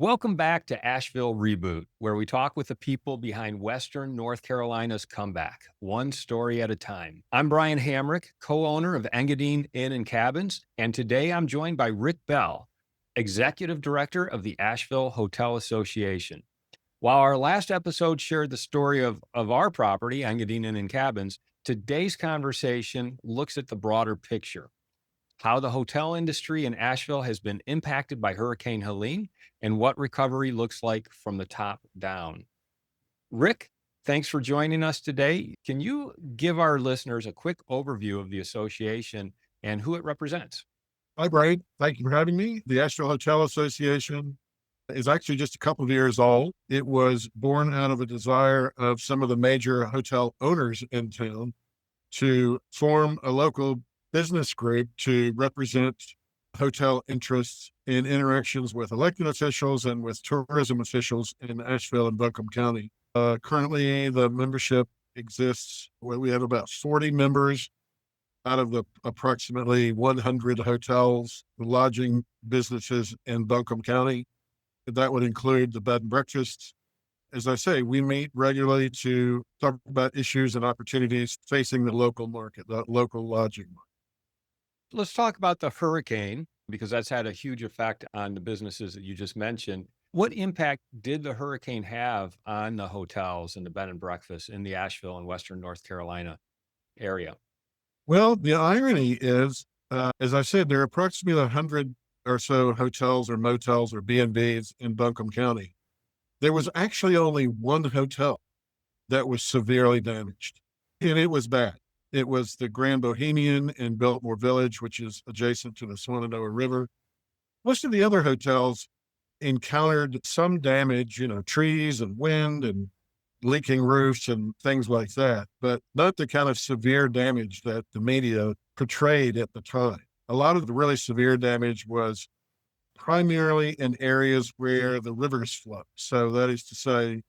Welcome back to Asheville Reboot, where we talk with the people behind Western North Carolina's comeback, one story at a time. I'm Brian Hamrick, co-owner of Engadine Inn Cabins, and today I'm joined by Rick Bell, executive director of the Asheville Hotel Association. While our last episode shared the story of our property, Engadine Inn Cabins, today's conversation looks at the broader picture, how the hotel industry in Asheville has been impacted by Hurricane Helene, and what recovery looks like from the top down. Rick, thanks for joining us today. Can you give our listeners a quick overview of the association and who it represents? Hi, Brian. Thank you for having me. The Asheville Hotel Association is actually just a couple of years old. It was born out of a desire of some of the major hotel owners in town to form a local business group to represent hotel interests in interactions with elected officials and with tourism officials in Asheville and Buncombe County. Currently, the membership exists where we have about 40 members out of the approximately 100 hotels, lodging businesses in Buncombe County. That would include the bed and breakfasts. As I say, we meet regularly to talk about issues and opportunities facing the local market, the local lodging market. Let's talk about the hurricane because that's had a huge effect on the businesses that you just mentioned. What impact did the hurricane have on the hotels and the bed and breakfast in the Asheville and Western North Carolina area? Well, the irony is, as I said, there are approximately 100 or so hotels or motels or B&Bs in Buncombe County. There was actually only one hotel that was severely damaged, and it was bad. It was the Grand Bohemian in Biltmore Village, which is adjacent to the Shenandoah River. Most of the other hotels encountered some damage, trees and wind and leaking roofs and things like that, but not the kind of severe damage that the media portrayed at the time. A lot of the really severe damage was primarily in areas where the rivers flow. So that is to say,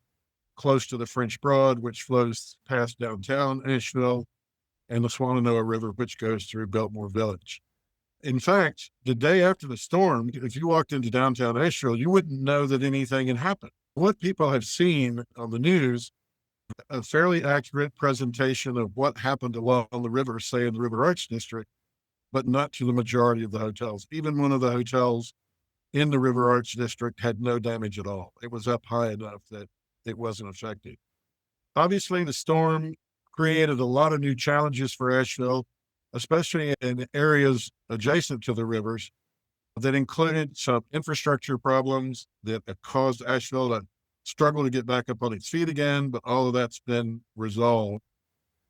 close to the French Broad, which flows past downtown Asheville, and the Shenandoah River, which goes through Biltmore Village. In fact, the day after the storm, if you walked into downtown Asheville, you wouldn't know that anything had happened. What people have seen on the news, a fairly accurate presentation of what happened along the river, say in the River Arch District, but not to the majority of the hotels. Even one of the hotels in the River Arch District had no damage at all. It was up high enough that it wasn't affected. Obviously, the storm created a lot of new challenges for Asheville, especially in areas adjacent to the rivers that included some infrastructure problems that caused Asheville to struggle to get back up on its feet again, but all of that's been resolved.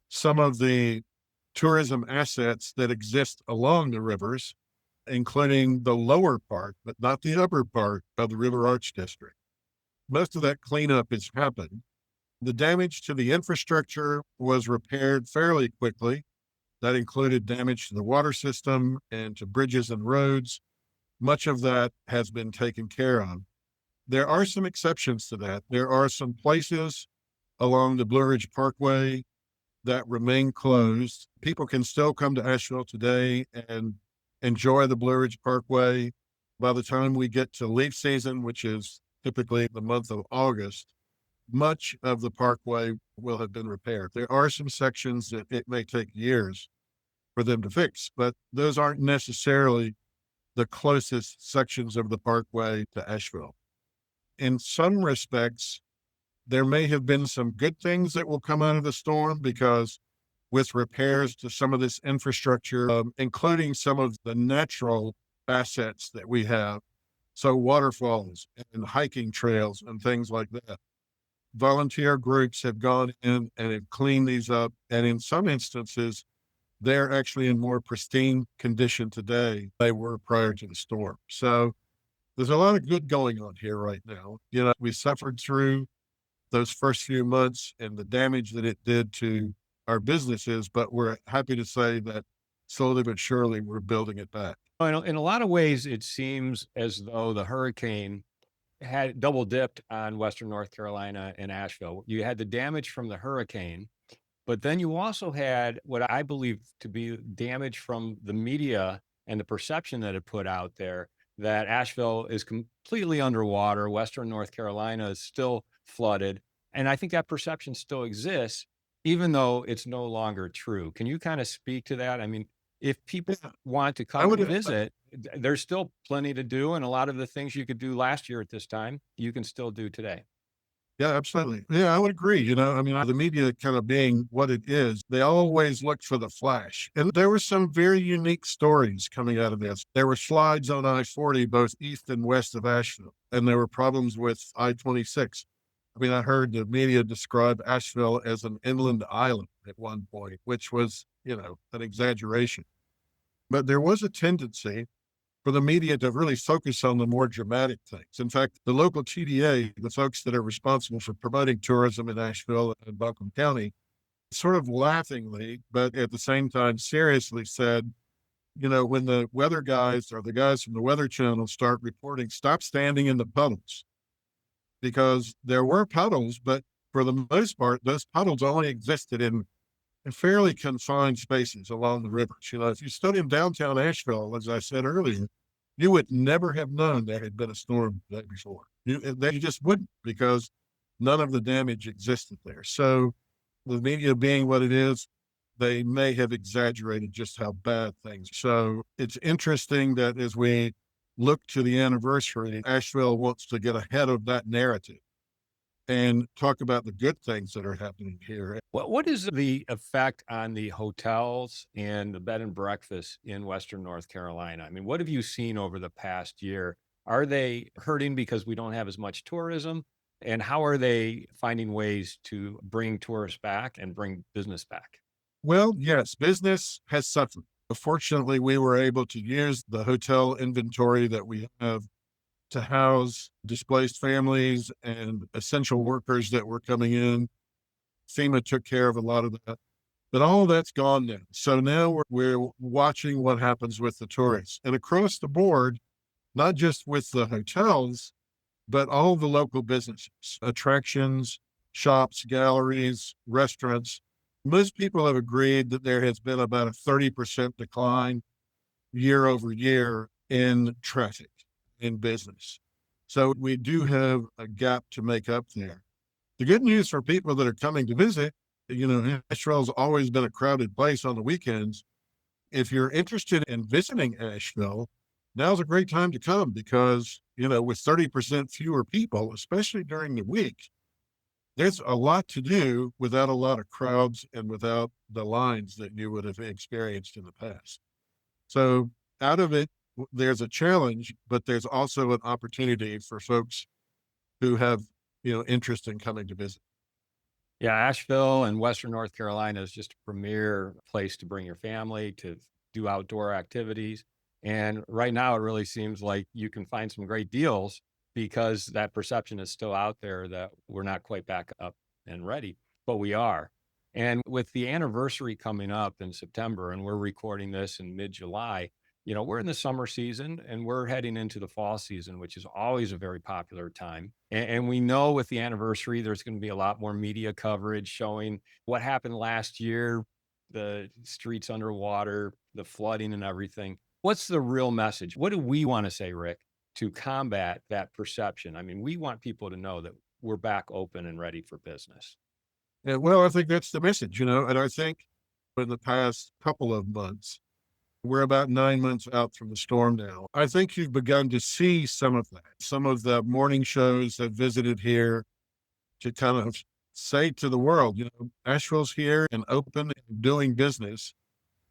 Some of the tourism assets that exist along the rivers, including the lower part, but not the upper part of the River Arch District. Most of that cleanup has happened. The damage to the infrastructure was repaired fairly quickly. That included damage to the water system and to bridges and roads. Much of that has been taken care of. There are some exceptions to that. There are some places along the Blue Ridge Parkway that remain closed. People can still come to Asheville today and enjoy the Blue Ridge Parkway. By the time we get to leaf season, which is typically the month of August, much of the parkway will have been repaired. There are some sections that it may take years for them to fix, but those aren't necessarily the closest sections of the parkway to Asheville. In some respects, there may have been some good things that will come out of the storm because with repairs to some of this infrastructure, including some of the natural assets that we have, so waterfalls and hiking trails and things like that. Volunteer groups have gone in and have cleaned these up. And in some instances, they're actually in more pristine condition today than they were prior to the storm. So there's a lot of good going on here right now. We suffered through those first few months and the damage that it did to our businesses, but we're happy to say that slowly but surely we're building it back. In a lot of ways, it seems as though the hurricane had double dipped on Western North Carolina and Asheville. You had the damage from the hurricane, but then you also had what I believe to be damage from the media and the perception that it put out there that Asheville is completely underwater. Western North Carolina is still flooded. And I think that perception still exists, even though it's no longer true. Can you kind of speak to that? I mean, if people Yeah, want to I come would, and visit, there's still plenty to do. And a lot of the things you could do last year at this time, you can still do today. yeah, absolutely. Yeah, I would agree. I mean, the media kind of being what it is, they always look for the flash. And there were some very unique stories coming out of this. There were slides on I-40, both east and west of Asheville, and there were problems with I-26. I mean, I heard the media describe Asheville as an inland island at one point, which was, an exaggeration. But there was a tendency for the media to really focus on the more dramatic things. In fact, the local TDA, the folks that are responsible for promoting tourism in Asheville and Buncombe County, sort of laughingly, but at the same time seriously said, when the weather guys or the guys from the Weather Channel start reporting, stop standing in the puddles, because there were puddles, but for the most part, those puddles only existed in fairly confined spaces along the rivers. If you stood in downtown Asheville, as I said earlier, you would never have known there had been a storm the day before. You just wouldn't, because none of the damage existed there. So the media being what it is, they may have exaggerated just how bad things. So it's interesting that as we look to the anniversary, Asheville wants to get ahead of that narrative and talk about the good things that are happening here. What is the effect on the hotels and the bed and breakfast in Western North Carolina? I mean, what have you seen over the past year? Are they hurting because we don't have as much tourism? And how are they finding ways to bring tourists back and bring business back? Well, yes, business has suffered. Fortunately, we were able to use the hotel inventory that we have to house displaced families and essential workers that were coming in. FEMA took care of a lot of that, but all of that's gone now. So now we're watching what happens with the tourists, and across the board, not just with the hotels, but all the local businesses, attractions, shops, galleries, restaurants. Most people have agreed that there has been about a 30% decline year over year in traffic in business. So we do have a gap to make up there. The good news for people that are coming to visit, Asheville's always been a crowded place on the weekends. If you're interested in visiting Asheville, now's a great time to come, because, with 30% fewer people, especially during the week, there's a lot to do without a lot of crowds and without the lines that you would have experienced in the past. So out of it, there's a challenge, but there's also an opportunity for folks who have, interest in coming to visit. Yeah, Asheville and Western North Carolina is just a premier place to bring your family to do outdoor activities. And right now, it really seems like you can find some great deals because that perception is still out there that we're not quite back up and ready, but we are. And with the anniversary coming up in September, and we're recording this in mid July, we're in the summer season and we're heading into the fall season, which is always a very popular time. And we know with the anniversary, there's going to be a lot more media coverage showing what happened last year, the streets underwater, the flooding and everything. What's the real message? What do we want to say, Rick, to combat that perception? I mean, we want people to know that we're back open and ready for business. And well, I think that's the message, and I think in the past couple of months, we're about 9 months out from the storm now. I think you've begun to see some of that. Some of the morning shows have visited here to kind of say to the world, Asheville's here and open and doing business,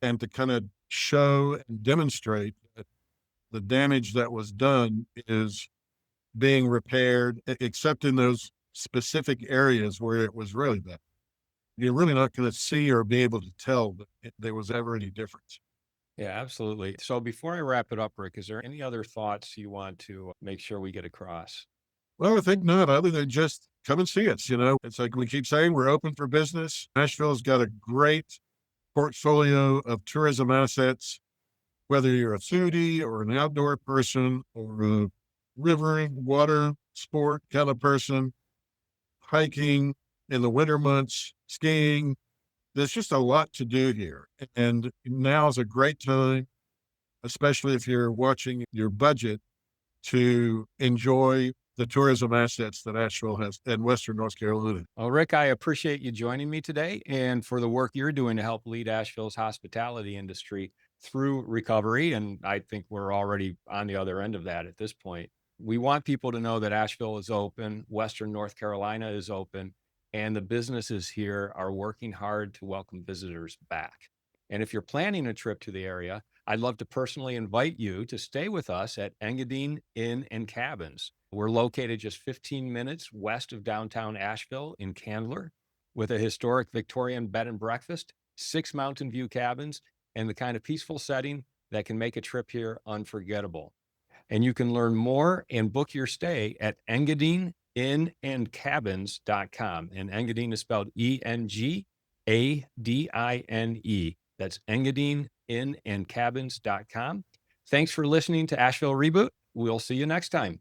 and to kind of show and demonstrate that the damage that was done is being repaired, except in those specific areas where it was really bad. You're really not going to see or be able to tell that there was ever any difference. Yeah, absolutely. So before I wrap it up, Rick, is there any other thoughts you want to make sure we get across? Well, I think not, other than just come and see us. It's like we keep saying, we're open for business. Nashville's got a great portfolio of tourism assets, whether you're a foodie or an outdoor person or a river, water, sport kind of person, hiking in the winter months, skiing. There's just a lot to do here. And now is a great time, especially if you're watching your budget, to enjoy the tourism assets that Asheville has in Western North Carolina. Well, Rick, I appreciate you joining me today and for the work you're doing to help lead Asheville's hospitality industry through recovery. And I think we're already on the other end of that at this point. We want people to know that Asheville is open, Western North Carolina is open, and the businesses here are working hard to welcome visitors back. And if you're planning a trip to the area, I'd love to personally invite you to stay with us at Engadine Inn and Cabins. We're located just 15 minutes west of downtown Asheville in Candler with a historic Victorian bed and breakfast, 6 mountain view cabins, and the kind of peaceful setting that can make a trip here unforgettable. And you can learn more and book your stay at EngadineInnandCabins.com. And Engadine is spelled Engadine. That's EngadineInnandCabins.com. Thanks for listening to Asheville Reboot. We'll see you next time.